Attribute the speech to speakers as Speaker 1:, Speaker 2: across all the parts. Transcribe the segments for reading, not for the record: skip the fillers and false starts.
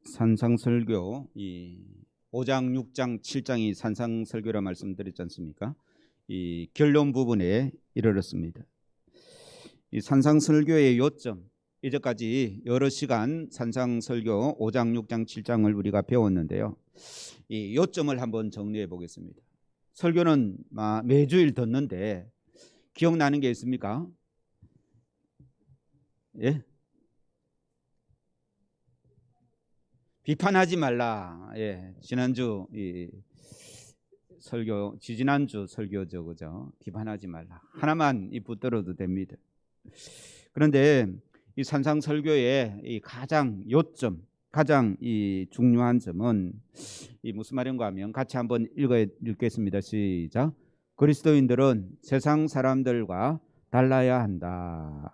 Speaker 1: 산상설교 5장, 6장, 7장이 산상설교라 말씀드렸지 않습니까? 이 결론 부분에 이르렀습니다. 이 산상설교의 요점, 이제까지 여러 시간 산상설교 5장, 6장, 7장을 우리가 배웠는데요. 이 요점을 한번 정리해 보겠습니다. 설교는 매주일 듣는데 기억나는 게 있습니까? 예? 비판하지 말라. 예, 지난주 설교, 지난주 설교죠, 그죠? 비판하지 말라. 하나만 붙들어도 됩니다. 그런데 이 산상설교의 이 가장 요점, 가장 중요한 점은 무슨 말인가 하면 같이 한번 읽겠습니다. 시작. 그리스도인들은 세상 사람들과 달라야 한다.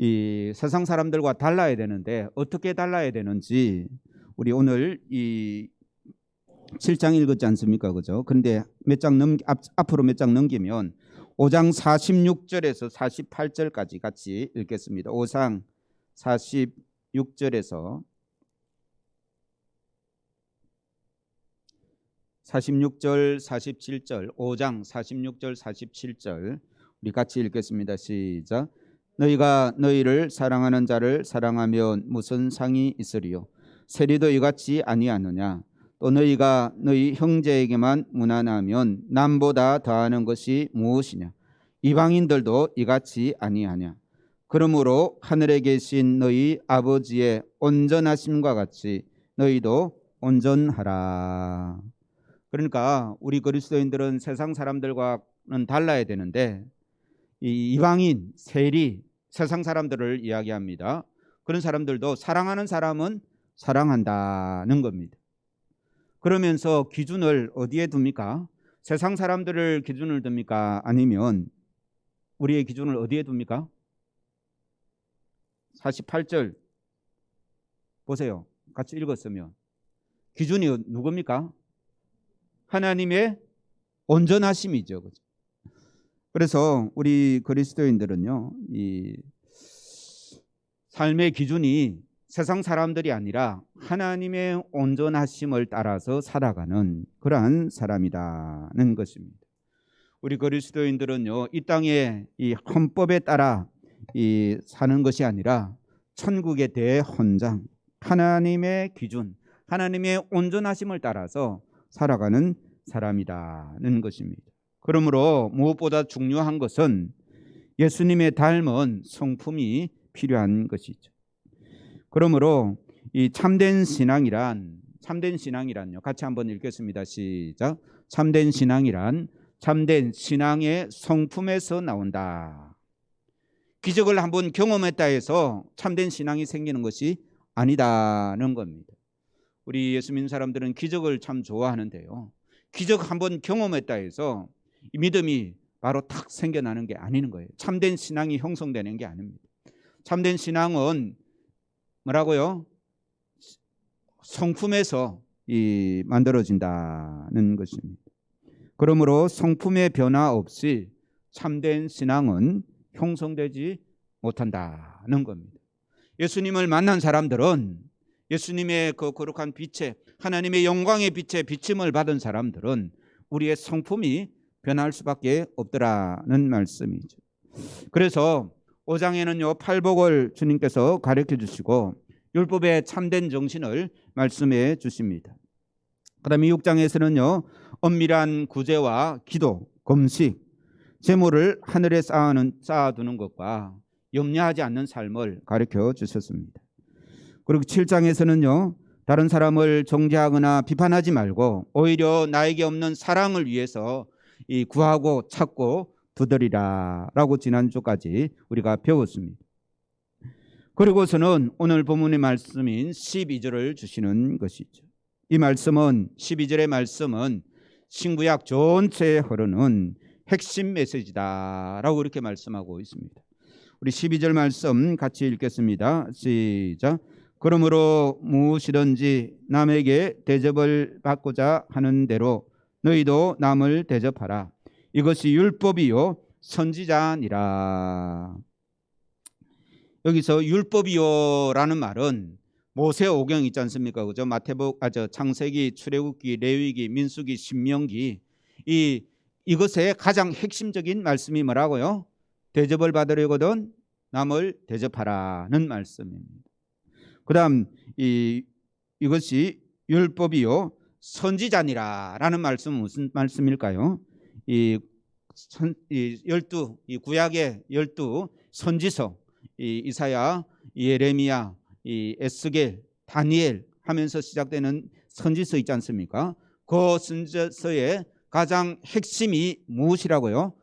Speaker 1: 이 세상 사람들과 달라야 되는데 어떻게 달라야 되는지 우리 오늘 이 7장 읽었지 않습니까? 그죠? 그런데 앞으로 몇 장 넘기면 5장 46절에서 48절까지 같이 읽겠습니다. 5장 46절에서 46절, 47절, 5장 46절, 47절 우리 같이 읽겠습니다. 시작. 너희가 너희를 사랑하는 자를 사랑하면 무슨 상이 있으리요? 세리도 이같이 아니하느냐? 또 너희가 너희 형제에게만 무난하면 남보다 더하는 것이 무엇이냐? 이방인들도 이같이 아니하냐? 그러므로 하늘에 계신 너희 아버지의 온전하심과 같이 너희도 온전하라. 그러니까 우리 그리스도인들은 세상 사람들과는 달라야 되는데 이 이방인, 세리, 세상 사람들을 이야기합니다. 그런 사람들도 사랑하는 사람은 사랑한다는 겁니다. 그러면서 기준을 어디에 둡니까? 세상 사람들을 기준을 둡니까? 아니면 우리의 기준을 어디에 둡니까? 48절 보세요. 같이 읽었으면 기준이 누굽니까? 하나님의 온전하심이죠. 그죠? 그래서 우리 그리스도인들은요, 이 삶의 기준이 세상 사람들이 아니라 하나님의 온전하심을 따라서 살아가는 그러한 사람이라는 것입니다. 우리 그리스도인들은요, 이 땅에 이 헌법에 따라 사는 것이 아니라 천국의 대헌장, 하나님의 기준, 하나님의 온전하심을 따라서 살아가는 사람이라는 것입니다. 그러므로 무엇보다 중요한 것은 예수님의 닮은 성품이 필요한 것이죠. 그러므로 이 참된 신앙이란요. 같이 한번 읽겠습니다. 시작. 참된 신앙이란 참된 신앙의 성품에서 나온다. 기적을 한번 경험했다 해서 참된 신앙이 생기는 것이 아니다는 겁니다. 우리 예수 믿는 사람들은 기적을 참 좋아하는데요. 기적 한번 경험했다 해서 이 믿음이 바로 탁 생겨나는 게 아닌 거예요. 참된 신앙이 형성되는 게 아닙니다. 참된 신앙은 뭐라고요? 성품에서 만들어진다는 것입니다. 그러므로 성품의 변화 없이 참된 신앙은 형성되지 못한다는 겁니다. 예수님을 만난 사람들은 예수님의 그 거룩한 빛에 하나님의 영광의 빛에 비침을 받은 사람들은 우리의 성품이 변할 수밖에 없더라는 말씀이죠. 그래서 5장에는요, 팔복을 주님께서 가르쳐 주시고 율법의 참된 정신을 말씀해 주십니다. 그 다음에 6장에서는요, 엄밀한 구제와 기도, 금식, 재물을 하늘에 쌓아두는 것과 염려하지 않는 삶을 가르쳐 주셨습니다. 그리고 7장에서는요, 다른 사람을 정죄하거나 비판하지 말고 오히려 나에게 없는 사랑을 위해서 구하고 찾고 두드리라 라고 지난주까지 우리가 배웠습니다. 그리고서는 오늘 본문의 말씀인 12절을 주시는 것이죠. 이 말씀은 12절의 말씀은 신구약 전체에 흐르는 핵심 메시지다 라고 이렇게 말씀하고 있습니다. 우리 12절 말씀 같이 읽겠습니다. 시작. 그러므로 무엇이든지 남에게 대접을 받고자 하는 대로 너희도 남을 대접하라. 이것이 율법이요 선지자니라. 여기서 율법이요라는 말은 모세오경 있지 않습니까? 그죠? 창세기, 출애굽기, 레위기, 민수기, 신명기, 이것의 가장 핵심적인 말씀이 뭐라고요? 대접을 받으려거든 남을 대접하라는 말씀입니다. 그다음 이것이 율법이요 선지자니라라는 말씀은 무슨 말씀일까요? 이 구약의 12 선지서, 이사야, 예레미야, 에스겔, 다니엘 하면서 시작되는 선지서 있지 않습니까? 그 선지서의 가장 핵심이 무엇이라고요?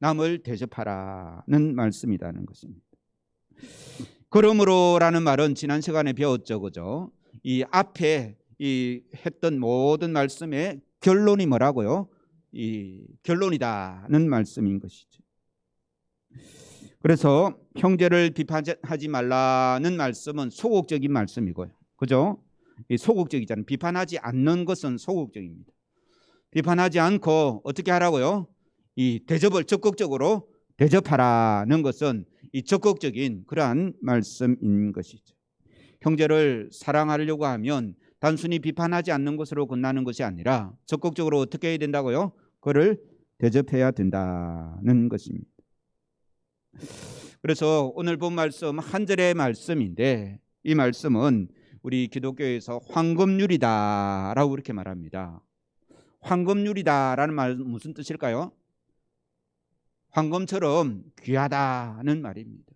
Speaker 1: 남을 대접하라는 말씀이라는 것입니다. 그러므로라는 말은 지난 시간에 배웠죠, 그죠? 이 앞에 했던 모든 말씀의 결론이 뭐라고요? 이 결론이다는 말씀인 것이죠. 그래서 형제를 비판하지 말라는 말씀은 소극적인 말씀이고요, 그죠? 소극적이잖아요. 비판하지 않는 것은 소극적입니다. 비판하지 않고 어떻게 하라고요? 이 대접을 적극적으로 대접하라는 것은 이 적극적인 그러한 말씀인 것이죠. 형제를 사랑하려고 하면 단순히 비판하지 않는 것으로 끝나는 것이 아니라 적극적으로 어떻게 해야 된다고요? 그를 대접해야 된다는 것입니다. 그래서 오늘 본 말씀 한 절의 말씀인데 이 말씀은 우리 기독교에서 황금률이다라고 그렇게 말합니다. 황금률이다라는 말은 무슨 뜻일까요? 황금처럼 귀하다는 말입니다.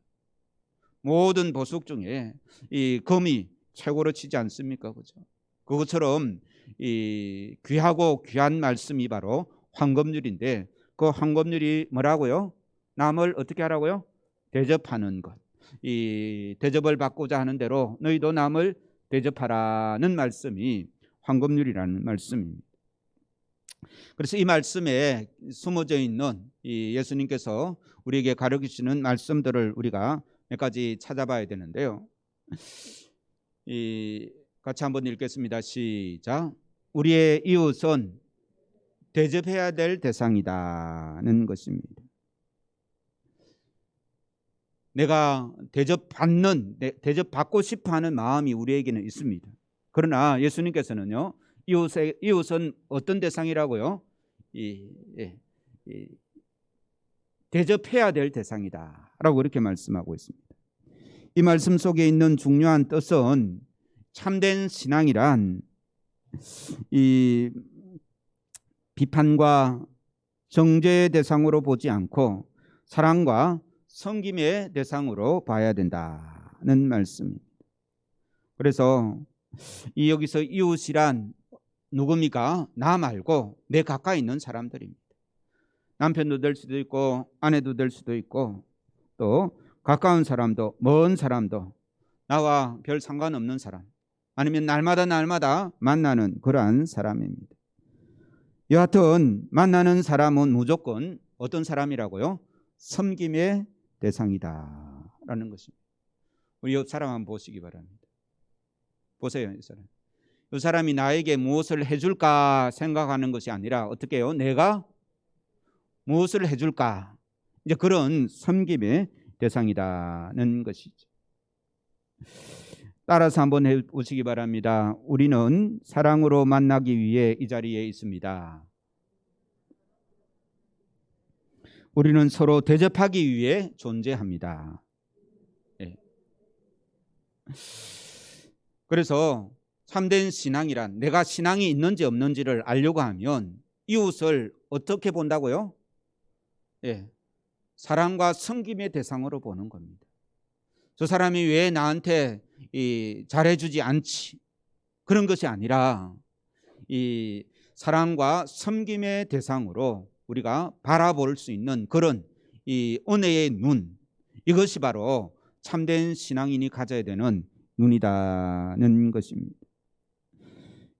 Speaker 1: 모든 보석 중에 이 금이 최고로 치지 않습니까? 그죠? 그것처럼 이 귀하고 귀한 말씀이 바로 황금률인데 그 황금률이 뭐라고요? 남을 어떻게 하라고요? 대접하는 것. 이 대접을 받고자 하는 대로 너희도 남을 대접하라는 말씀이 황금률이라는 말씀입니다. 그래서 이 말씀에 숨어져 있는 이 예수님께서 우리에게 가르치시는 말씀들을 우리가 몇 가지 찾아봐야 되는데요. 같이 한번 읽겠습니다. 시작. 우리의 이웃은 대접해야 될 대상이다는 것입니다. 내가 대접받고 싶어하는 마음이 우리에게는 있습니다. 그러나 예수님께서는요, 이웃은 어떤 대상이라고요? 대접해야 될 대상이다라고 이렇게 말씀하고 있습니다. 이 말씀 속에 있는 중요한 뜻은 참된 신앙이란 이 비판과 정죄의 대상으로 보지 않고 사랑과 섬김의 대상으로 봐야 된다는 말씀입니다. 그래서 여기서 이웃이란 누굽니까? 나 말고 내 가까이 있는 사람들입니다. 남편도 될 수도 있고 아내도 될 수도 있고 또 가까운 사람도 먼 사람도 나와 별 상관없는 사람 아니면 날마다 만나는 그러한 사람입니다. 여하튼 만나는 사람은 무조건 어떤 사람이라고요? 섬김의 대상이다라는 것입니다. 우리 옆 사람 한번 보시기 바랍니다. 보세요. 이 사람이 나에게 무엇을 해줄까 생각하는 것이 아니라 어떻게 해요? 내가 무엇을 해줄까? 이제 그런 섬김의 대상이다는 것이죠. 따라서 한번 해보시기 바랍니다. 우리는 사랑으로 만나기 위해 이 자리에 있습니다. 우리는 서로 대접하기 위해 존재합니다. 네. 그래서 참된 신앙이란 내가 신앙이 있는지 없는지를 알려고 하면 이웃을 어떻게 본다고요? 예, 사랑과 섬김의 대상으로 보는 겁니다. 저 사람이 왜 나한테 잘해주지 않지? 그런 것이 아니라 이 사랑과 섬김의 대상으로 우리가 바라볼 수 있는 그런 이 은혜의 눈, 이것이 바로 참된 신앙인이 가져야 되는 눈이다는 것입니다.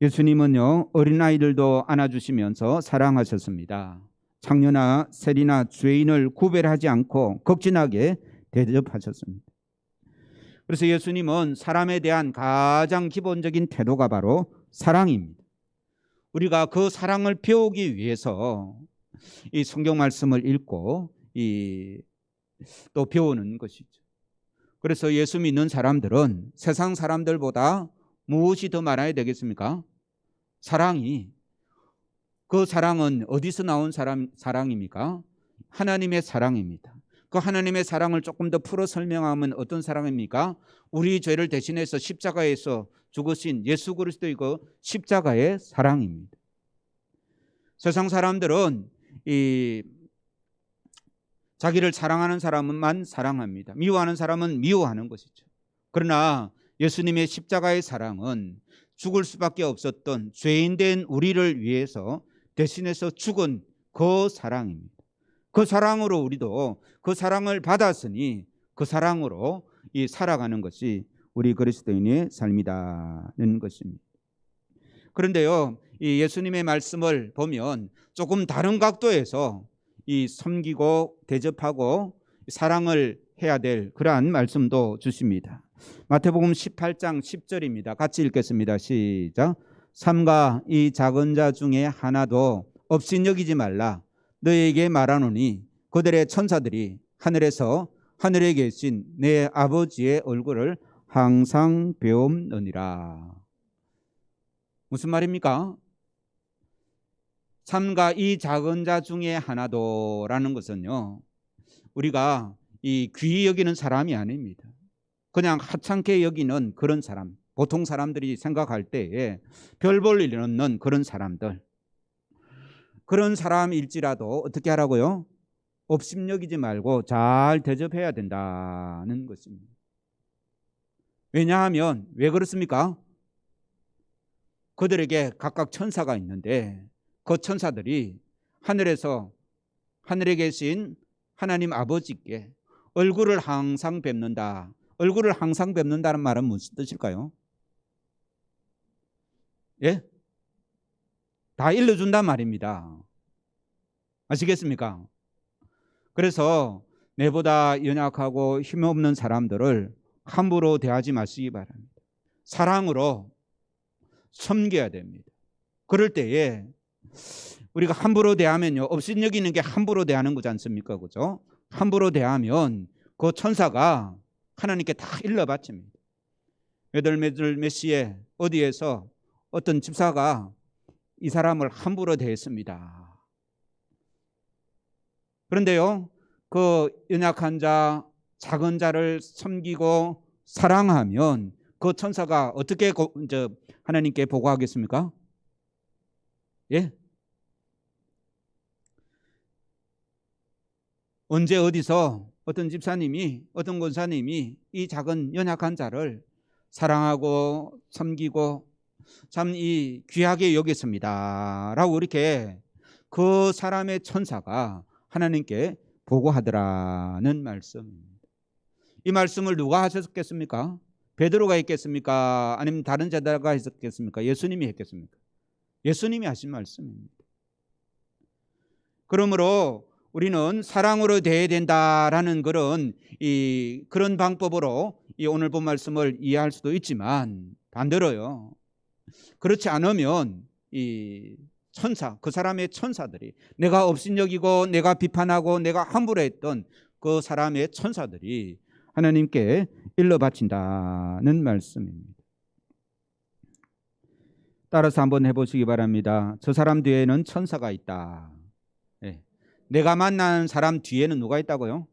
Speaker 1: 예수님은요, 어린아이들도 안아주시면서 사랑하셨습니다. 창녀나 세리나 죄인을 구별하지 않고 극진하게 대접하셨습니다. 그래서 예수님은 사람에 대한 가장 기본적인 태도가 바로 사랑입니다. 우리가 그 사랑을 배우기 위해서 이 성경 말씀을 읽고 또 배우는 것이죠. 그래서 예수 믿는 사람들은 세상 사람들보다 무엇이 더 많아야 되겠습니까? 사랑이. 그 사랑은 어디서 나온 사랑입니까? 하나님의 사랑입니다. 그 하나님의 사랑을 조금 더 풀어 설명하면 어떤 사랑입니까? 우리 죄를 대신해서 십자가에서 죽으신 예수 그리스도의 그 십자가의 사랑입니다. 세상 사람들은 자기를 사랑하는 사람만 사랑합니다. 미워하는 사람은 미워하는 것이죠. 그러나 예수님의 십자가의 사랑은 죽을 수밖에 없었던 죄인된 우리를 위해서 대신해서 죽은 그 사랑입니다. 그 사랑으로 우리도 그 사랑을 받았으니 그 사랑으로 살아가는 것이 우리 그리스도인의 삶이라는 것입니다. 그런데요, 이 예수님의 말씀을 보면 조금 다른 각도에서 섬기고 대접하고 사랑을 해야 될 그러한 말씀도 주십니다. 마태복음 18장 10절입니다. 같이 읽겠습니다. 시작. 삼가 이 작은 자 중에 하나도 업신여기지 말라. 너에게 말하노니 그들의 천사들이 하늘에서 하늘에 계신 내 아버지의 얼굴을 항상 배움느니라. 무슨 말입니까? 삼가 이 작은 자 중에 하나도라는 것은요, 우리가 귀히 여기는 사람이 아닙니다. 그냥 하찮게 여기는 그런 사람, 보통 사람들이 생각할 때에 별 볼 일 없는 그런 사람들, 그런 사람일지라도 어떻게 하라고요? 업신여기지 말고 잘 대접해야 된다는 것입니다. 왜냐하면 왜 그렇습니까? 그들에게 각각 천사가 있는데 그 천사들이 하늘에서 하늘에 계신 하나님 아버지께 얼굴을 항상 뵙는다. 얼굴을 항상 뵙는다는 말은 무슨 뜻일까요? 예? 다 일러준단 말입니다. 아시겠습니까? 그래서 내보다 연약하고 힘없는 사람들을 함부로 대하지 마시기 바랍니다. 사랑으로 섬겨야 됩니다. 그럴 때에 우리가 함부로 대하면요, 업신여기는 게 함부로 대하는 거지 않습니까? 그죠? 함부로 대하면 그 천사가 하나님께 다 일러바칩니다. 몇 시에 어디에서 어떤 집사가 이 사람을 함부로 대했습니다. 그런데요, 그 연약한 자, 작은 자를 섬기고 사랑하면 그 천사가 어떻게 하나님께 보고하겠습니까? 예? 언제 어디서 어떤 집사님이, 어떤 권사님이 이 작은 연약한 자를 사랑하고 섬기고 참 귀하게 여겼습니다 라고 이렇게 그 사람의 천사가 하나님께 보고하더라는 말씀입니다. 이 말씀을 누가 하셨겠습니까? 베드로가 했겠습니까? 아니면 다른 제자가 했겠습니까? 예수님이 했겠습니까? 예수님이 하신 말씀입니다. 그러므로 우리는 사랑으로 대해야 된다라는 그런 방법으로 오늘 본 말씀을 이해할 수도 있지만, 반대로요, 그렇지 않으면 천사, 그 사람의 천사들이, 내가 업신여기고 내가 비판하고 내가 함부로 했던 그 사람의 천사들이 하나님께 일러 바친다는 말씀입니다. 따라서 한번 해보시기 바랍니다. 저 사람 뒤에는 천사가 있다. 네. 내가 만난 사람 뒤에는 누가 있다고요?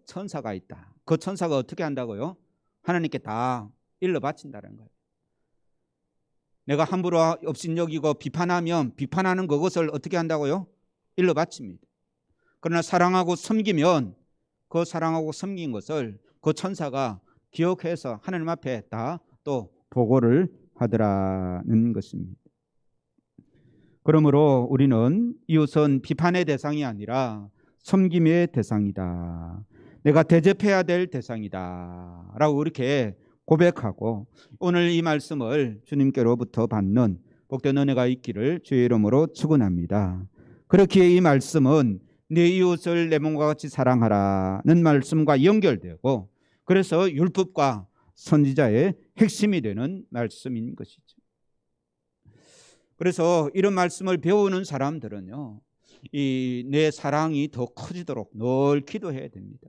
Speaker 1: 천사가 있다. 그 천사가 어떻게 한다고요? 하나님께 다 일러 바친다는 거예요. 내가 함부로 업신여기고 비판하면 비판하는 그것을 어떻게 한다고요? 일러 바칩니다. 그러나 사랑하고 섬기면 그 사랑하고 섬긴 것을 그 천사가 기억해서 하나님 앞에 다 또 보고를 하더라는 것입니다. 그러므로 우리는 이웃은 비판의 대상이 아니라 섬김의 대상이다. 내가 대접해야 될 대상이다 라고 이렇게 고백하고, 오늘 이 말씀을 주님께로부터 받는 복된 은혜가 있기를 주의 이름으로 축원합니다. 그렇기에 이 말씀은 네 이웃을 내 몸과 같이 사랑하라는 말씀과 연결되고, 그래서 율법과 선지자의 핵심이 되는 말씀인 것이죠. 그래서 이런 말씀을 배우는 사람들은요, 내 사랑이 더 커지도록 늘 기도해야 됩니다.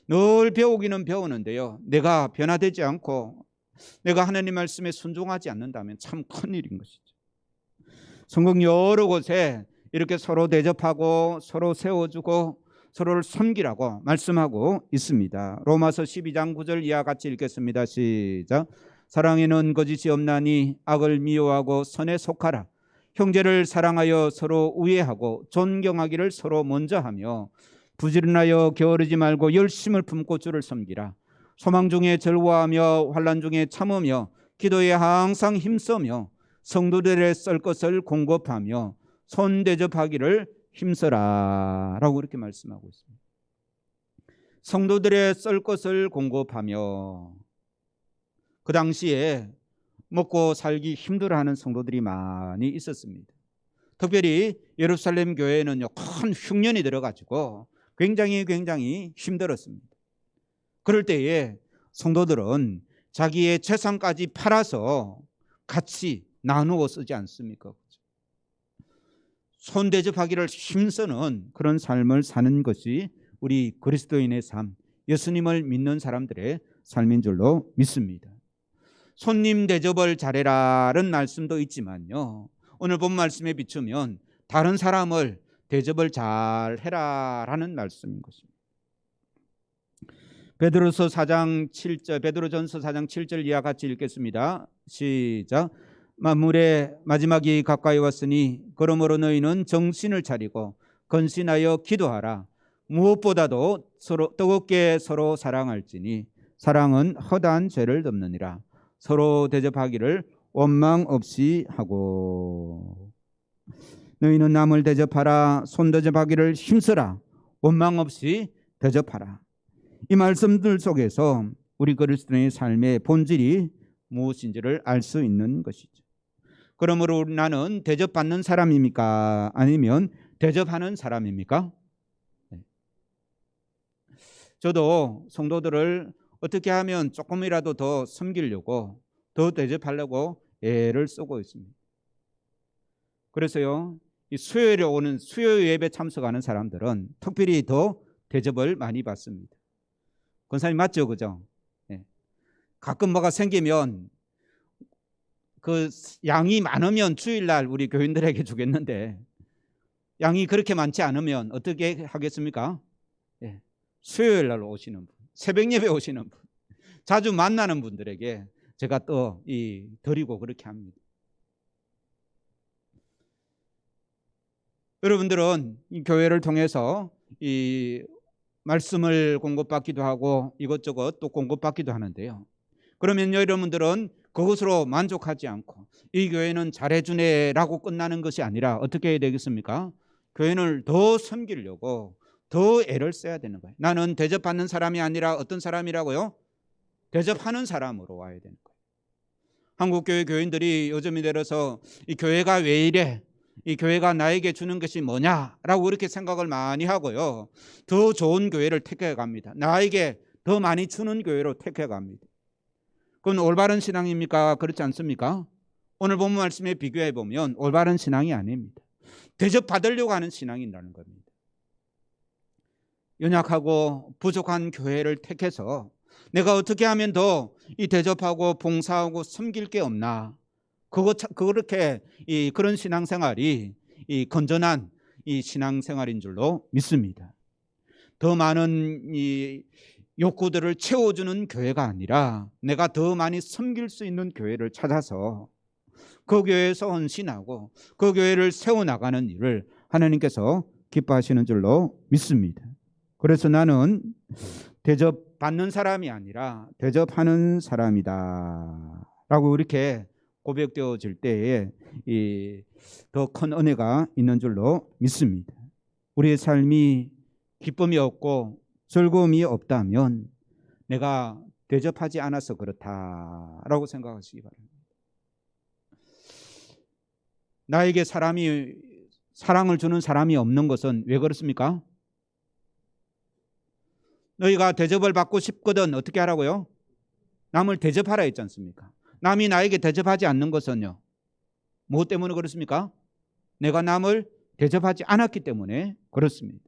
Speaker 1: 늘 배우기는 배우는데요, 내가 변화되지 않고 내가 하나님 말씀에 순종하지 않는다면 참 큰일인 것이죠. 성경 여러 곳에 이렇게 서로 대접하고 서로 세워주고 서로를 섬기라고 말씀하고 있습니다. 로마서 12장 9절 이하 같이 읽겠습니다. 시작. 사랑에는 거짓이 없나니 악을 미워하고 선에 속하라. 형제를 사랑하여 서로 우애하고 존경하기를 서로 먼저 하며 부지런하여 게으르지 말고 열심을 품고 주를 섬기라. 소망 중에 즐거워하며 환난 중에 참으며 기도에 항상 힘쓰며 성도들의 쓸 것을 공급하며 손 대접하기를 힘써라 라고 이렇게 말씀하고 있습니다. 성도들의 쓸 것을 공급하며, 그 당시에 먹고 살기 힘들어하는 성도들이 많이 있었습니다. 특별히 예루살렘 교회는요, 큰 흉년이 들어가지고 굉장히 힘들었습니다. 그럴 때에 성도들은 자기의 재산까지 팔아서 같이 나누어 쓰지 않습니까? 손 대접하기를 힘쓰는 그런 삶을 사는 것이 우리 그리스도인의 삶, 예수님을 믿는 사람들의 삶인 줄로 믿습니다. 손님 대접을 잘해라는 말씀도 있지만요, 오늘 본 말씀에 비추면 다른 사람을 대접을 잘해라라는 말씀인 것입니다. 베드로전서 4장 7절 이하 같이 읽겠습니다. 시작. 만물의 마지막이 가까이 왔으니 그러므로 너희는 정신을 차리고 건신하여 기도하라. 무엇보다도 서로 뜨겁게 서로 사랑할지니 사랑은 허다한 죄를 덮느니라. 서로 대접하기를 원망 없이 하고. 너희는 남을 대접하라. 손 대접하기를 힘쓰라. 원망 없이 대접하라. 이 말씀들 속에서 우리 그리스도인의 삶의 본질이 무엇인지를 알 수 있는 것이죠. 그러므로 나는 대접받는 사람입니까? 아니면 대접하는 사람입니까? 저도 성도들을 어떻게 하면 조금이라도 더 섬기려고, 더 대접하려고 애를 쓰고 있습니다. 그래서요, 이 수요일에 오는 수요 예배 참석하는 사람들은 특별히 더 대접을 많이 받습니다. 권사님 맞죠? 그죠? 네. 가끔 뭐가 생기면 그 양이 많으면 주일날 우리 교인들에게 주겠는데 양이 그렇게 많지 않으면 어떻게 하겠습니까? 네. 수요일날 오시는 분, 새벽 예배 오시는 분, 자주 만나는 분들에게 제가 또 드리고 그렇게 합니다. 여러분들은 이 교회를 통해서 이 말씀을 공급받기도 하고 이것저것 또 공급받기도 하는데요. 그러면 여러분들은 그것으로 만족하지 않고 이 교회는 잘해주네라고 끝나는 것이 아니라 어떻게 해야 되겠습니까? 교회를 더 섬기려고 더 애를 써야 되는 거예요. 나는 대접받는 사람이 아니라 어떤 사람이라고요? 대접하는 사람으로 와야 되는 거예요. 한국교회 교인들이 요즘에 들어서 이 교회가 왜 이래? 이 교회가 나에게 주는 것이 뭐냐라고 그렇게 생각을 많이 하고요, 더 좋은 교회를 택해 갑니다. 나에게 더 많이 주는 교회로 택해 갑니다. 그건 올바른 신앙입니까? 그렇지 않습니까? 오늘 본문 말씀에 비교해 보면 올바른 신앙이 아닙니다. 대접받으려고 하는 신앙이라는 겁니다. 연약하고 부족한 교회를 택해서 내가 어떻게 하면 더 이 대접하고 봉사하고 섬길 게 없나, 그렇게 그런 신앙생활이 건전한 이 신앙생활인 줄로 믿습니다. 더 많은 이 욕구들을 채워주는 교회가 아니라 내가 더 많이 섬길 수 있는 교회를 찾아서 그 교회에서 헌신하고 그 교회를 세워나가는 일을 하나님께서 기뻐하시는 줄로 믿습니다. 그래서 나는 대접받는 사람이 아니라 대접하는 사람이다 라고 이렇게 고백되어질 때에 더 큰 은혜가 있는 줄로 믿습니다. 우리의 삶이 기쁨이 없고 즐거움이 없다면 내가 대접하지 않아서 그렇다라고 생각하시기 바랍니다. 나에게 사랑을 주는 사람이 없는 것은 왜 그렇습니까? 너희가 대접을 받고 싶거든 어떻게 하라고요? 남을 대접하라 했지 않습니까? 남이 나에게 대접하지 않는 것은요, 무엇 때문에 그렇습니까? 내가 남을 대접하지 않았기 때문에 그렇습니다.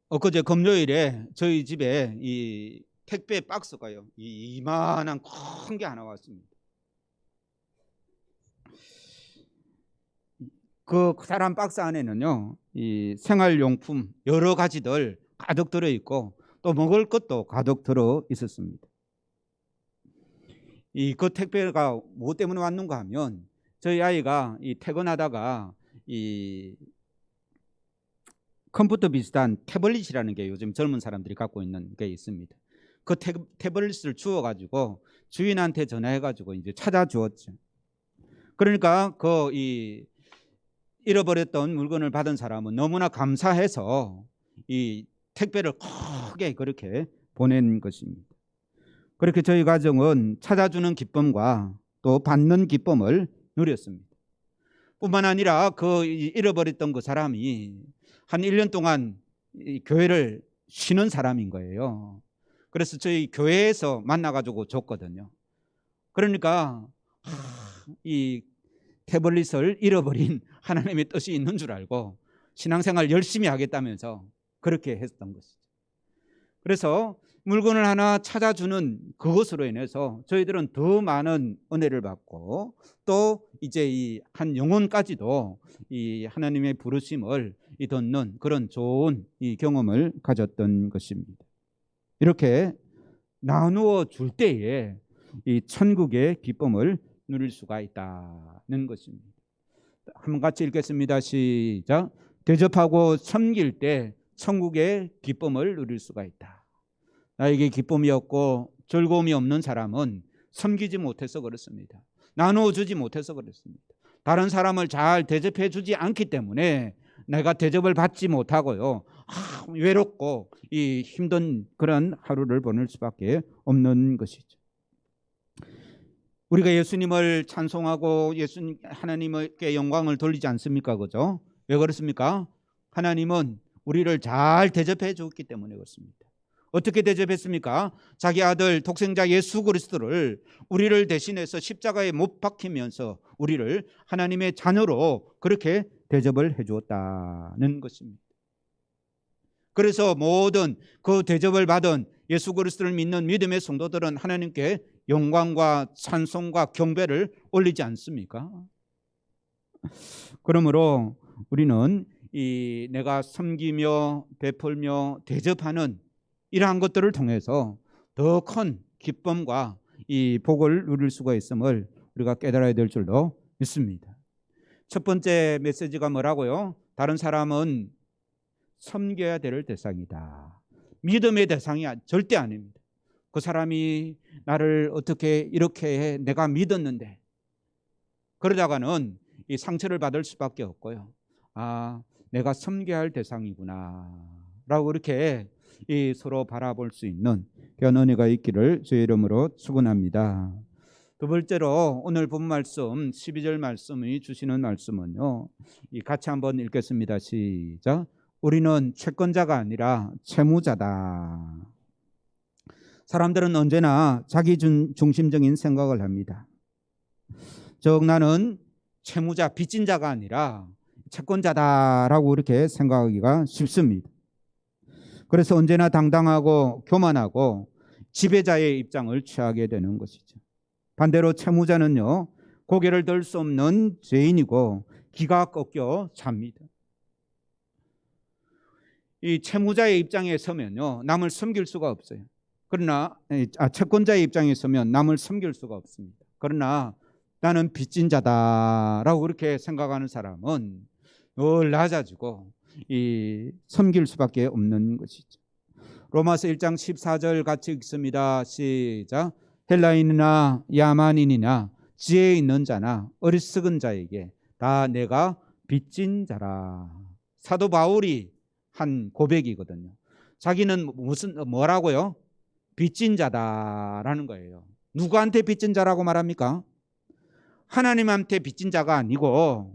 Speaker 1: 엊그제 금요일에 저희 집에 이 택배 박스가요, 이만한 큰 게 하나 왔습니다. 그 사람 박스 안에는요, 이 생활용품 여러 가지들 가득 들어 있고 또 먹을 것도 가득 들어 있었습니다. 그 택배가 뭐 때문에 왔는가 하면 저희 아이가 퇴근하다가 이 컴퓨터 비슷한 태블릿이라는 게 요즘 젊은 사람들이 갖고 있는 게 있습니다. 그 태블릿을 주워가지고 주인한테 전화해가지고 이제 찾아주었죠. 그러니까 잃어버렸던 물건을 받은 사람은 너무나 감사해서 이 택배를 크게 그렇게 보낸 것입니다. 그렇게 저희 가정은 찾아주는 기쁨과 또 받는 기쁨을 누렸습니다. 뿐만 아니라 잃어버렸던 그 사람이 한 1년 동안 이 교회를 쉬는 사람인 거예요. 그래서 저희 교회에서 만나가지고 줬거든요. 그러니까 이 태블릿을 잃어버린 하나님의 뜻이 있는 줄 알고 신앙생활 열심히 하겠다면서 그렇게 했던 것이죠. 그래서 물건을 하나 찾아주는 그것으로 인해서 저희들은 더 많은 은혜를 받고 또 이제 이 한 영혼까지도 이 하나님의 부르심을 듣는 그런 좋은 이 경험을 가졌던 것입니다. 이렇게 나누어 줄 때에 이 천국의 기쁨을 누릴 수가 있다는 것입니다. 한번 같이 읽겠습니다. 시작. 대접하고 섬길 때 천국의 기쁨을 누릴 수가 있다. 나에게 기쁨이 없고 즐거움이 없는 사람은 섬기지 못해서 그렇습니다. 나누어 주지 못해서 그렇습니다. 다른 사람을 잘 대접해 주지 않기 때문에 내가 대접을 받지 못하고요, 외롭고 이 힘든 그런 하루를 보낼 수밖에 없는 것이죠. 우리가 예수님을 찬송하고 하나님께 영광을 돌리지 않습니까? 그죠? 왜 그렇습니까? 하나님은 우리를 잘 대접해 줬기 때문에 그렇습니다. 어떻게 대접했습니까? 자기 아들 독생자 예수 그리스도를 우리를 대신해서 십자가에 못 박히면서 우리를 하나님의 자녀로 그렇게 대접을 해 주었다는 것입니다. 그래서 모든 그 대접을 받은 예수 그리스도를 믿는 믿음의 성도들은 하나님께 영광과 찬송과 경배를 올리지 않습니까? 그러므로 우리는 내가 섬기며 베풀며 대접하는 이러한 것들을 통해서 더 큰 기쁨과 이 복을 누릴 수가 있음을 우리가 깨달아야 될 줄도 믿습니다. 첫 번째 메시지가 뭐라고요? 다른 사람은 섬겨야 될 대상이다. 믿음의 대상이 절대 아닙니다. 그 사람이 나를 어떻게 이렇게 해 내가 믿었는데, 그러다가는 이 상처를 받을 수밖에 없고요. 내가 섬겨야 할 대상이구나 라고 이렇게 서로 바라볼 수 있는 그런 은혜가 있기를 주의 이름으로 축원합니다. 두 번째로 오늘 본 말씀 12절 말씀이 주시는 말씀은요, 같이 한번 읽겠습니다. 시작. 우리는 채권자가 아니라 채무자다. 사람들은 언제나 자기 중심적인 생각을 합니다. 즉 나는 채무자, 빚진 자가 아니라 채권자다라고 이렇게 생각하기가 쉽습니다. 그래서 언제나 당당하고 교만하고 지배자의 입장을 취하게 되는 것이죠. 반대로 채무자는요, 고개를 들 수 없는 죄인이고 기가 꺾여 잡니다. 이 채무자의 입장에 서면요, 남을 섬길 수가 없어요. 그러나 채권자의 입장에 서면 남을 섬길 수가 없습니다. 그러나 나는 빚진 자다라고 그렇게 생각하는 사람은 늘 낮아지고 섬길 수밖에 없는 것이죠. 로마서 1장 14절 같이 읽습니다. 시작. 헬라인이나 야만인이나 지혜 있는 자나 어리석은 자에게 다 내가 빚진 자라. 사도 바울이 한 고백이거든요. 자기는 뭐라고요? 빚진 자다라는 거예요. 누구한테 빚진 자라고 말합니까? 하나님한테 빚진 자가 아니고,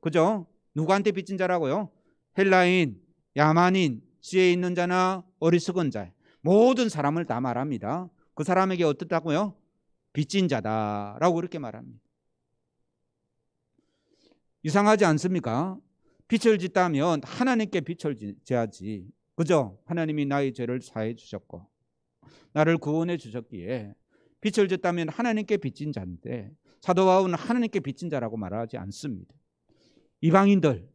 Speaker 1: 그죠? 누구한테 빚진 자라고요? 헬라인, 야만인, 지혜 있는 자나 어리석은 자, 모든 사람을 다 말합니다. 그 사람에게 어떻다고요? 빚진 자다라고 그렇게 말합니다. 이상하지 않습니까? 빚을 짓다면 하나님께 빚을 져야지 그죠? 하나님이 나의 죄를 사해 주셨고 나를 구원해 주셨기에 빛을 졌다면 하나님께 빚진 자인데, 사도 바울은 하나님께 빚진 자라고 말하지 않습니다. 이방인들,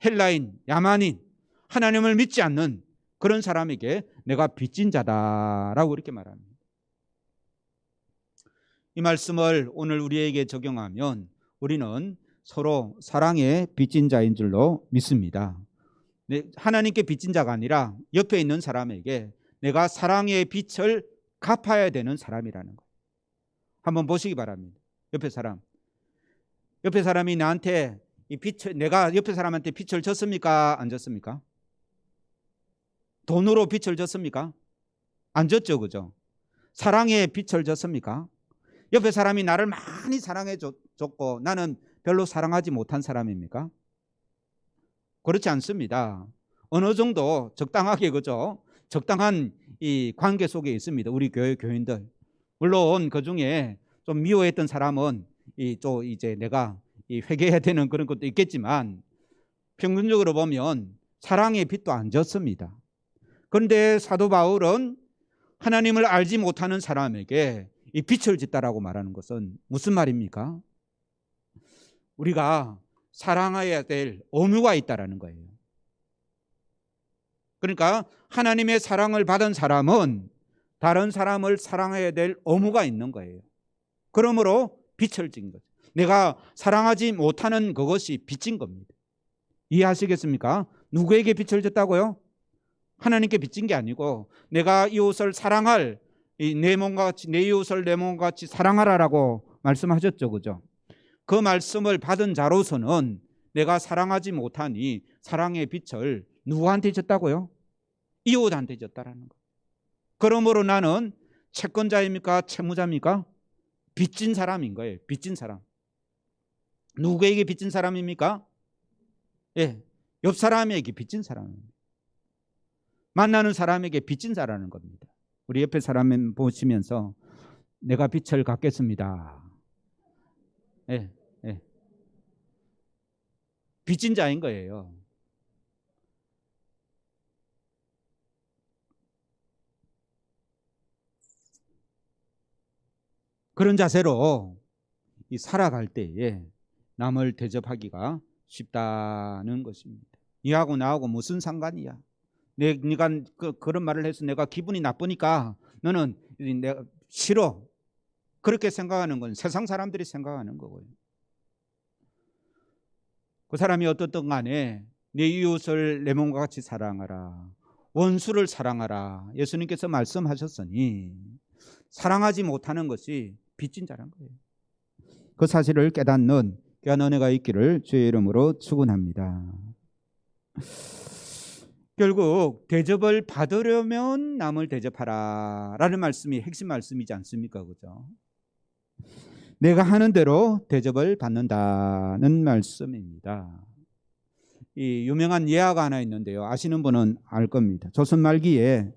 Speaker 1: 헬라인, 야만인, 하나님을 믿지 않는 그런 사람에게 내가 빚진 자다라고 이렇게 말합니다. 이 말씀을 오늘 우리에게 적용하면 우리는 서로 사랑의 빚진 자인 줄로 믿습니다. 하나님께 빚진 자가 아니라 옆에 있는 사람에게 내가 사랑의 빚을 갚아야 되는 사람이라는 거. 한번 보시기 바랍니다. 옆에 사람이 나한테 내가 옆에 사람한테 빚을 졌습니까? 안 졌습니까? 돈으로 빚을 졌습니까? 안 졌죠, 그죠? 사랑의 빚을 졌습니까? 옆에 사람이 나를 많이 사랑해 줬고 나는 별로 사랑하지 못한 사람입니까? 그렇지 않습니다. 어느 정도 적당하게, 그죠? 적당한 이 관계 속에 있습니다. 우리 교회 교인들. 물론 그 중에 좀 미워했던 사람은 또 이제 내가 회개해야 되는 그런 것도 있겠지만, 평균적으로 보면 사랑의 빚도 안 졌습니다. 그런데 사도 바울은 하나님을 알지 못하는 사람에게 이 빚을 짓다라고 말하는 것은 무슨 말입니까? 우리가 사랑해야 될 의무가 있다라는 거예요. 그러니까 하나님의 사랑을 받은 사람은 다른 사람을 사랑해야 될 의무가 있는 거예요. 그러므로 빚을 진 거죠. 내가 사랑하지 못하는 그것이 빚진 겁니다. 이해하시겠습니까? 누구에게 빚을 졌다고요? 하나님께 빚진 게 아니고 내가 이웃을 사랑할, 내 몸과 같이, 내 이웃을 내 몸과 같이 사랑하라라고 말씀하셨죠, 그죠? 그 말씀을 받은 자로서는 내가 사랑하지 못하니 사랑의 빚을 누구한테 졌다고요? 이웃한테 졌다라는 거. 그러므로 나는 채권자입니까? 채무자입니까? 빚진 사람인 거예요. 빚진 사람. 누구에게 빚진 사람입니까? 예, 옆 사람에게 빚진 사람입니다. 만나는 사람에게 빚진 자라는 겁니다. 우리 옆에 사람 보시면서 내가 빚을 갚겠습니다. 예, 예. 빚진 자인 거예요. 그런 자세로 살아갈 때에 남을 대접하기가 쉽다는 것입니다. 니하고 나하고 무슨 상관이야? 네가 그런 말을 해서 내가 기분이 나쁘니까 너는 내가 싫어. 그렇게 생각하는 건 세상 사람들이 생각하는 거고요. 그 사람이 어떻든 간에 내 이웃을 내 몸과 같이 사랑하라. 원수를 사랑하라. 예수님께서 말씀하셨으니 사랑하지 못하는 것이 빚진 자란 거예요. 그 사실을 깨닫는 귀한 은혜가 있기를 주의 이름으로 축원합니다. 결국 대접을 받으려면 남을 대접하라 라는 말씀이 핵심 말씀이지 않습니까? 그죠? 내가 하는 대로 대접을 받는다는 말씀입니다. 이 유명한 예화가 하나 있는데요. 아시는 분은 알 겁니다. 조선 말기에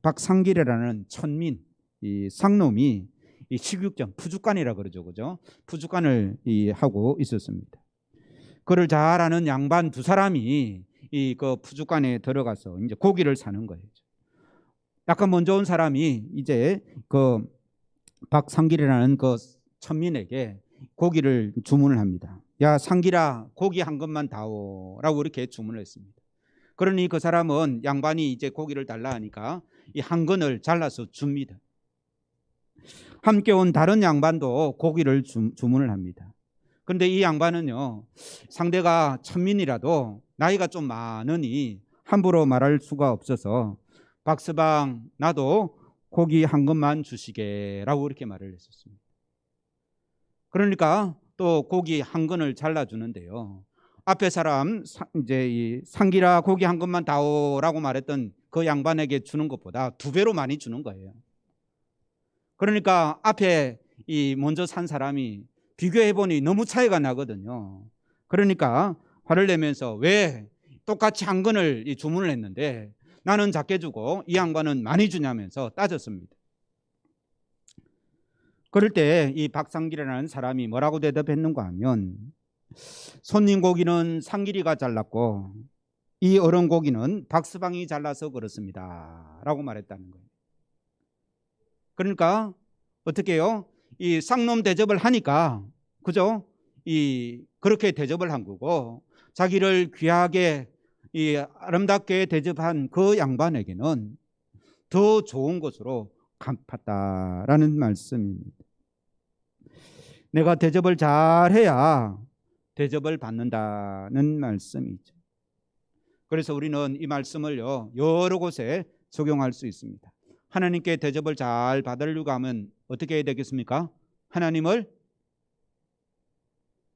Speaker 1: 박상길이라는 천민, 이 상놈이 이 식육점, 푸주간이라 그러죠, 그죠? 푸주간을 하고 있었습니다. 그를 잘 아는 양반 두 사람이 그 푸주간에 들어가서 이제 고기를 사는 거예요. 약간 먼저 온 사람이 이제 그 박상길이라는 그 천민에게 고기를 주문을 합니다. 야, 상길아, 고기 한 것만 다오라고 이렇게 주문을 했습니다. 그러니 그 사람은 양반이 이제 고기를 달라 하니까 이 한 근을 잘라서 줍니다. 함께 온 다른 양반도 고기를 주문을 합니다. 그런데 이 양반은요, 상대가 천민이라도 나이가 좀 많으니 함부로 말할 수가 없어서 박서방 나도 고기 한 것만 주시게라고 이렇게 말을 했었습니다. 그러니까 또 고기 한 근을 잘라주는데요. 앞에 사람 이제 이 상길아 고기 한 것만 다오라고 말했던 그 양반에게 주는 것보다 2배로 많이 주는 거예요. 그러니까 앞에 이 먼저 산 사람이 비교해보니 너무 차이가 나거든요. 그러니까 화를 내면서 왜 똑같이 한 근을 주문을 했는데 나는 작게 주고 이 양반은 많이 주냐면서 따졌습니다. 그럴 때 이 박상길이라는 사람이 뭐라고 대답했는가 하면 손님 고기는 상길이가 잘랐고 이 어른고기는 박스방이 잘라서 그렇습니다 라고 말했다는 거예요. 그러니까 어떻게 해요? 이 쌍놈 대접을 하니까, 그죠? 그렇게 대접을 한 거고, 자기를 귀하게 아름답게 대접한 그 양반에게는 더 좋은 것으로 갚았다라는 말씀입니다. 내가 대접을 잘해야 대접을 받는다는 말씀이죠. 그래서 우리는 이 말씀을요, 여러 곳에 적용할 수 있습니다. 하나님께 대접을 잘 받으려고 하면 어떻게 해야 되겠습니까? 하나님을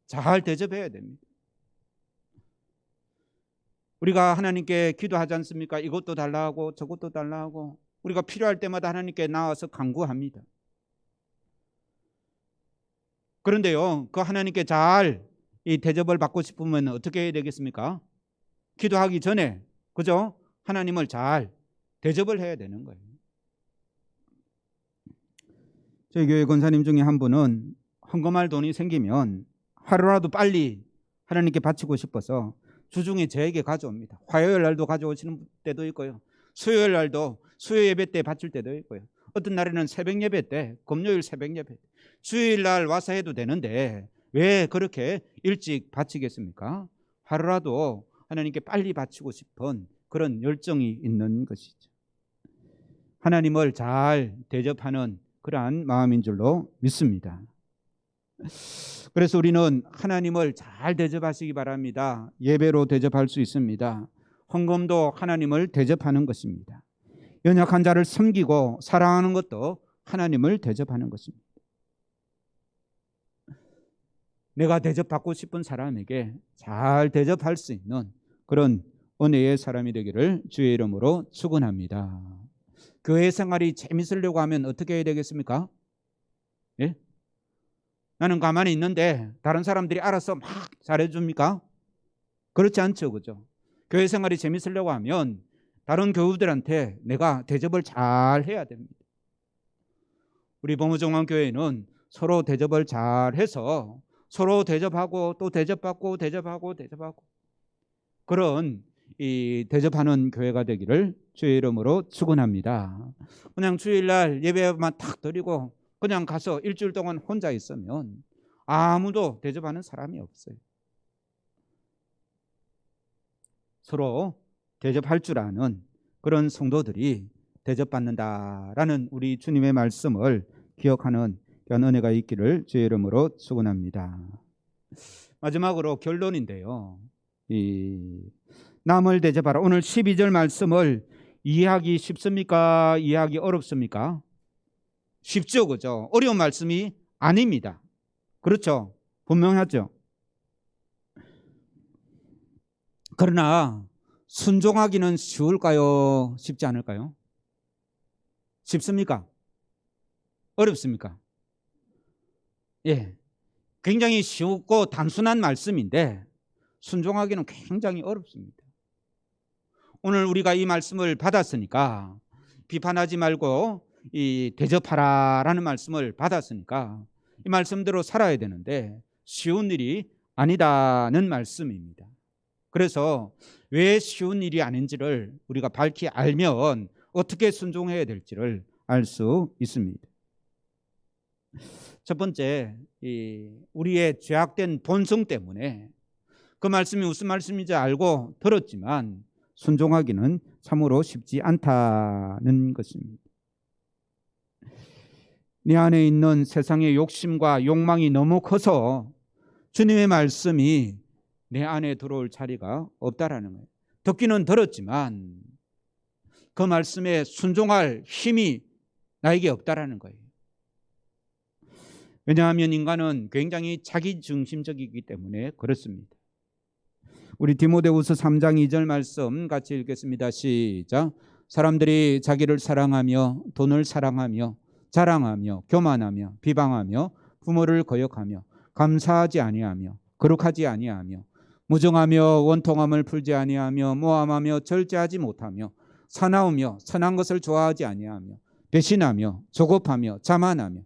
Speaker 1: 잘 대접해야 됩니다. 우리가 하나님께 기도하지 않습니까? 이것도 달라 하고 저것도 달라 하고, 우리가 필요할 때마다 하나님께 나와서 간구합니다. 그런데요, 그 하나님께 잘 이 대접을 받고 싶으면 어떻게 해야 되겠습니까? 기도하기 전에, 그죠? 하나님을 잘 대접을 해야 되는 거예요. 저희 교회 권사님 중에 한 분은 헌금할 돈이 생기면 하루라도 빨리 하나님께 바치고 싶어서 주중에 저에게 가져옵니다. 화요일 날도 가져오시는 때도 있고요, 수요일 날도 수요 예배 때 바칠 때도 있고요, 어떤 날에는 새벽 예배 때, 금요일 새벽 예배 때, 주일 날 와서 해도 되는데 왜 그렇게 일찍 바치겠습니까? 하루라도 하나님께 빨리 바치고 싶은 그런 열정이 있는 것이죠. 하나님을 잘 대접하는 그러한 마음인 줄로 믿습니다. 그래서 우리는 하나님을 잘 대접하시기 바랍니다. 예배로 대접할 수 있습니다. 헌금도 하나님을 대접하는 것입니다. 연약한 자를 섬기고 사랑하는 것도 하나님을 대접하는 것입니다. 내가 대접받고 싶은 사람에게 잘 대접할 수 있는 그런 은혜의 사람이 되기를 주의 이름으로 축원합니다. 교회 생활이 재밌으려고 하면 어떻게 해야 되겠습니까? 예? 나는 가만히 있는데 다른 사람들이 알아서 막 잘해줍니까? 그렇지 않죠, 그죠? 교회 생활이 재밌으려고 하면 다른 교우들한테 내가 대접을 잘 해야 됩니다. 우리 봉우정왕교회는 서로 대접을 잘 해서 서로 대접하고 또 대접받고 대접하고 대접하고, 그런 이 대접하는 교회가 되기를 주의 이름으로 축원합니다. 그냥 주일날 예배만 탁 드리고 그냥 가서 일주일 동안 혼자 있으면 아무도 대접하는 사람이 없어요. 서로 대접할 줄 아는 그런 성도들이 대접받는다라는 우리 주님의 말씀을 기억하는 그런 은혜가 있기를 주의 이름으로 축원합니다. 마지막으로 결론인데요, 남을 대접하라. 오늘 12절 말씀을 이해하기 쉽습니까? 이해하기 어렵습니까? 쉽죠, 그죠? 어려운 말씀이 아닙니다. 그렇죠? 분명하죠. 그러나 순종하기는 쉬울까요? 쉽지 않을까요? 쉽습니까? 어렵습니까? 예, 굉장히 쉽고 단순한 말씀인데 순종하기는 굉장히 어렵습니다. 오늘 우리가 이 말씀을 받았으니까 비판하지 말고 대접하라라는 말씀을 받았으니까 이 말씀대로 살아야 되는데 쉬운 일이 아니다는 말씀입니다. 그래서 왜 쉬운 일이 아닌지를 우리가 밝히 알면 어떻게 순종해야 될지를 알 수 있습니다. 첫 번째, 우리의 죄악된 본성 때문에 그 말씀이 무슨 말씀인지 알고 들었지만 순종하기는 참으로 쉽지 않다는 것입니다. 내 안에 있는 세상의 욕심과 욕망이 너무 커서 주님의 말씀이 내 안에 들어올 자리가 없다라는 거예요. 듣기는 들었지만 그 말씀에 순종할 힘이 나에게 없다라는 거예요. 왜냐하면 인간은 굉장히 자기중심적이기 때문에 그렇습니다. 우리 디모데후서 3장 2절 말씀 같이 읽겠습니다. 시작. 사람들이 자기를 사랑하며 돈을 사랑하며 자랑하며 교만하며 비방하며 부모를 거역하며 감사하지 아니하며 거룩하지 아니하며 무정하며 원통함을 풀지 아니하며 모함하며 절제하지 못하며 사나우며 선한 것을 좋아하지 아니하며 배신하며 조급하며 자만하며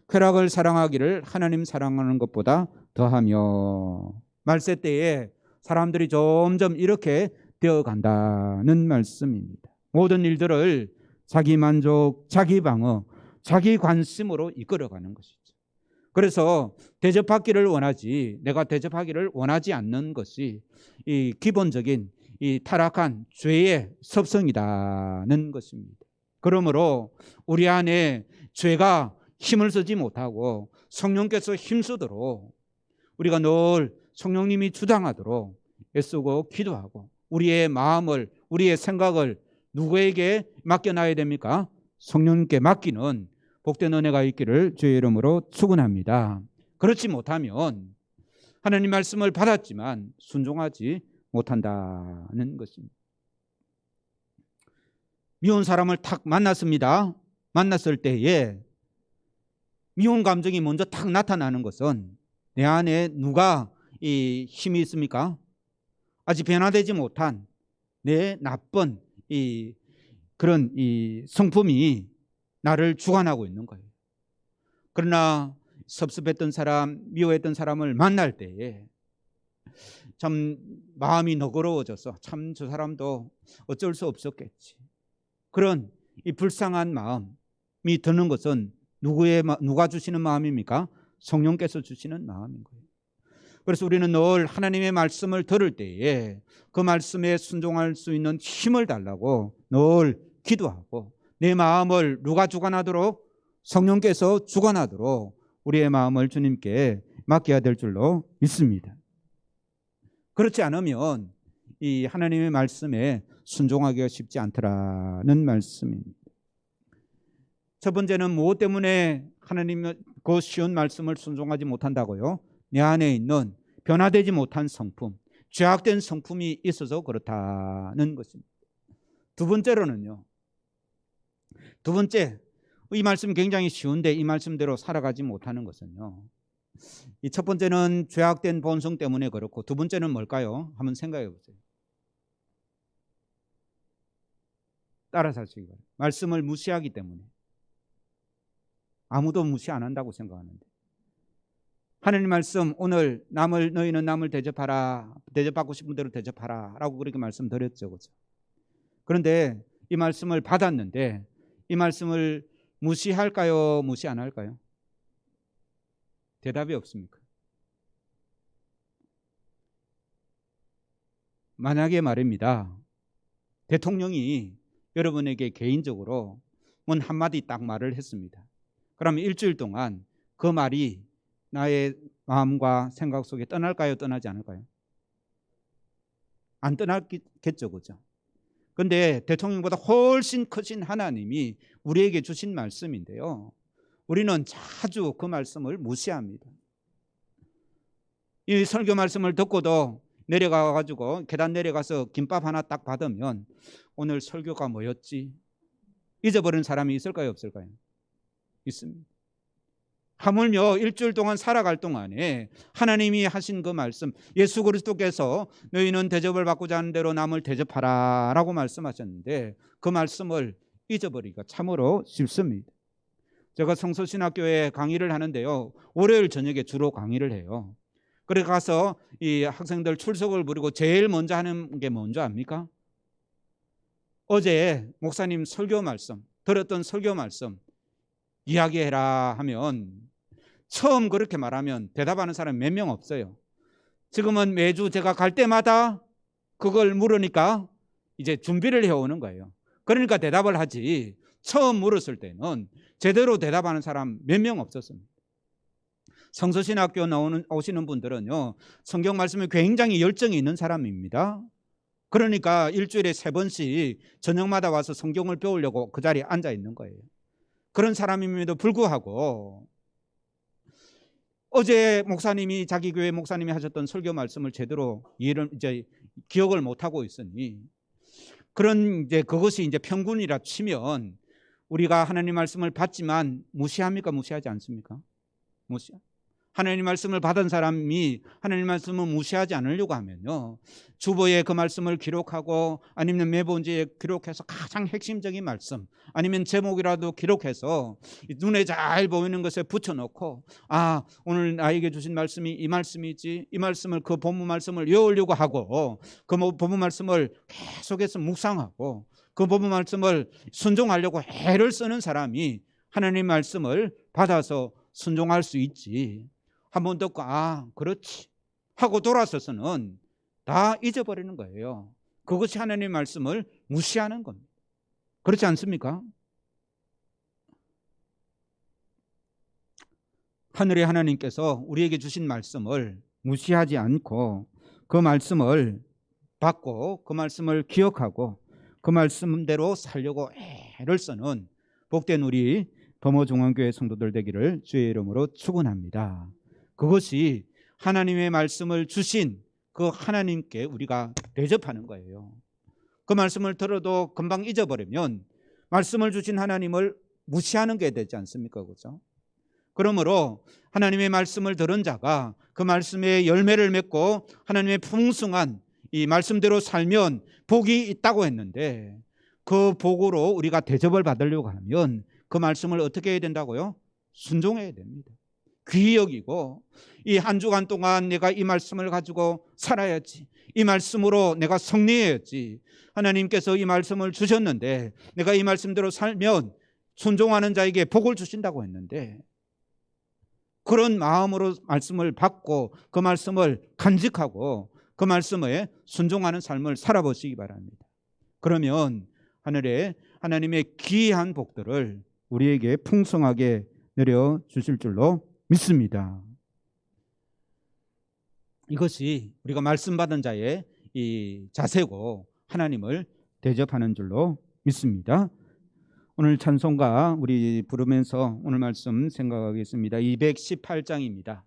Speaker 1: 쾌락을 사랑하기를 하나님 사랑하는 것보다 더하며. 말세 때에 사람들이 점점 이렇게 되어 간다는 말씀입니다. 모든 일들을 자기 만족, 자기 방어, 자기 관심으로 이끌어가는 것이죠. 그래서 대접받기를 원하지 내가 대접하기를 원하지 않는 것이 이 기본적인 이 타락한 죄의 습성이라는 것입니다. 그러므로 우리 안에 죄가 힘을 쓰지 못하고 성령께서 힘쓰도록 우리가 늘 성령님이 주장하도록 애쓰고 기도하고 우리의 마음을 우리의 생각을 누구에게 맡겨놔야 됩니까? 성령님께 맡기는 복된 은혜가 있기를 주의 이름으로 축원합니다. 그렇지 못하면 하나님 말씀을 받았지만 순종하지 못한다는 것입니다. 미운 사람을 탁 만났습니다. 만났을 때에 미운 감정이 먼저 탁 나타나는 것은 내 안에 누가 이 힘이 있습니까? 아직 변화되지 못한 내 나쁜 그런 성품이 나를 주관하고 있는 거예요. 그러나 섭섭했던 사람, 미워했던 사람을 만날 때에 참 마음이 너그러워져서 참 저 사람도 어쩔 수 없었겠지. 그런 이 불쌍한 마음이 드는 것은 누가 주시는 마음입니까? 성령께서 주시는 마음인 거예요. 그래서 우리는 늘 하나님의 말씀을 들을 때에 그 말씀에 순종할 수 있는 힘을 달라고 늘 기도하고 내 마음을 누가 주관하도록? 성령께서 주관하도록 우리의 마음을 주님께 맡겨야 될 줄로 믿습니다. 그렇지 않으면 이 하나님의 말씀에 순종하기가 쉽지 않더라는 말씀입니다. 첫 번째는 무엇 때문에 하나님의 그 쉬운 말씀을 순종하지 못한다고요? 내 안에 있는 변화되지 못한 성품, 죄악된 성품이 있어서 그렇다는 것입니다. 두 번째로는요. 두 번째, 이 말씀이 굉장히 쉬운데 이 말씀대로 살아가지 못하는 것은요. 이 첫 번째는 죄악된 본성 때문에 그렇고 두 번째는 뭘까요? 한번 생각해 보세요. 따라서 하시기 바랍니다. 말씀을 무시하기 때문에. 아무도 무시 안 한다고 생각하는데 하나님 말씀 오늘 너희는 남을 대접하라, 대접받고 싶은 대로 대접하라 라고 그렇게 말씀드렸죠. 그렇죠? 그런데 이 말씀을 받았는데 이 말씀을 무시할까요? 무시 안 할까요? 대답이 없습니까? 만약에 말입니다. 대통령이 여러분에게 개인적으로 뭔 한마디 딱 말을 했습니다. 그러면 일주일 동안 그 말이 나의 마음과 생각 속에 떠날까요? 떠나지 않을까요? 안 떠나겠죠. 그죠? 그런데 대통령보다 훨씬 크신 하나님이 우리에게 주신 말씀인데요. 우리는 자주 그 말씀을 무시합니다. 이 설교 말씀을 듣고도 내려가가지고 계단 내려가서 김밥 하나 딱 받으면 오늘 설교가 뭐였지? 잊어버린 사람이 있을까요? 없을까요? 있습니다. 하물며 일주일 동안 살아갈 동안에 하나님이 하신 그 말씀, 예수 그리스도께서 너희는 대접을 받고자 하는 대로 남을 대접하라 라고 말씀하셨는데 그 말씀을 잊어버리기가 참으로 쉽습니다. 제가 성서신학교에 강의를 하는데요, 월요일 저녁에 주로 강의를 해요. 그래 가서 이 학생들 출석을 부리고 제일 먼저 하는 게 뭔지 압니까? 어제 목사님 설교 말씀, 들었던 설교 말씀 이야기해라 하면 처음 그렇게 말하면 대답하는 사람이 몇 명 없어요. 지금은 매주 제가 갈 때마다 그걸 물으니까 이제 준비를 해오는 거예요. 그러니까 대답을 하지 처음 물었을 때는 제대로 대답하는 사람 몇 명 없었습니다. 성서신학교 오시는 분들은요, 성경 말씀에 굉장히 열정이 있는 사람입니다. 그러니까 일주일에 3번씩 저녁마다 와서 성경을 배우려고 그 자리에 앉아 있는 거예요. 그런 사람임에도 불구하고 어제 목사님이 자기 교회 목사님이 하셨던 설교 말씀을 제대로 기억을 못 하고 있으니 그런 그것이 평균이라 치면 우리가 하나님 말씀을 받지만 무시합니까? 무시하지 않습니까? 무시. 하나님 말씀을 받은 사람이 하나님 말씀을 무시하지 않으려고 하면요, 주보에 그 말씀을 기록하고 아니면 매번지에 기록해서 가장 핵심적인 말씀, 아니면 제목이라도 기록해서 눈에 잘 보이는 것에 붙여놓고, 오늘 나에게 주신 말씀이 이 말씀이지, 이 말씀을, 그 본문 말씀을 외우려고 하고, 그 본문 말씀을 계속해서 묵상하고 그 본문 말씀을 순종하려고 애를 쓰는 사람이 하나님 말씀을 받아서 순종할 수 있지, 한번 듣고 그렇지 하고 돌아서서는 다 잊어버리는 거예요. 그것이 하나님 말씀을 무시하는 겁니다. 그렇지 않습니까? 하늘의 하나님께서 우리에게 주신 말씀을 무시하지 않고 그 말씀을 받고 그 말씀을 기억하고 그 말씀대로 살려고 애를 쓰는 복된 우리 범어중앙교회 성도들 되기를 주의 이름으로 축원합니다. 그것이 하나님의 말씀을 주신 그 하나님께 우리가 대접하는 거예요. 그 말씀을 들어도 금방 잊어버리면 말씀을 주신 하나님을 무시하는 게 되지 않습니까? 그렇죠? 그러므로 하나님의 말씀을 들은 자가 그 말씀의 열매를 맺고 하나님의 풍성한 이 말씀대로 살면 복이 있다고 했는데, 그 복으로 우리가 대접을 받으려고 하면 그 말씀을 어떻게 해야 된다고요? 순종해야 됩니다. 귀히 여기고 이 한 주간 동안 내가 이 말씀을 가지고 살아야지, 이 말씀으로 내가 승리해야지, 하나님께서 이 말씀을 주셨는데 내가 이 말씀대로 살면 순종하는 자에게 복을 주신다고 했는데, 그런 마음으로 말씀을 받고 그 말씀을 간직하고 그 말씀에 순종하는 삶을 살아보시기 바랍니다. 그러면 하나님의 귀한 복들을 우리에게 풍성하게 내려주실 줄로 믿습니다. 이것이 우리가 말씀 받은 자의 이 자세고 하나님을 대접하는 줄로 믿습니다. 오늘 찬송가 우리 부르면서 오늘 말씀 생각하겠습니다. 218장입니다.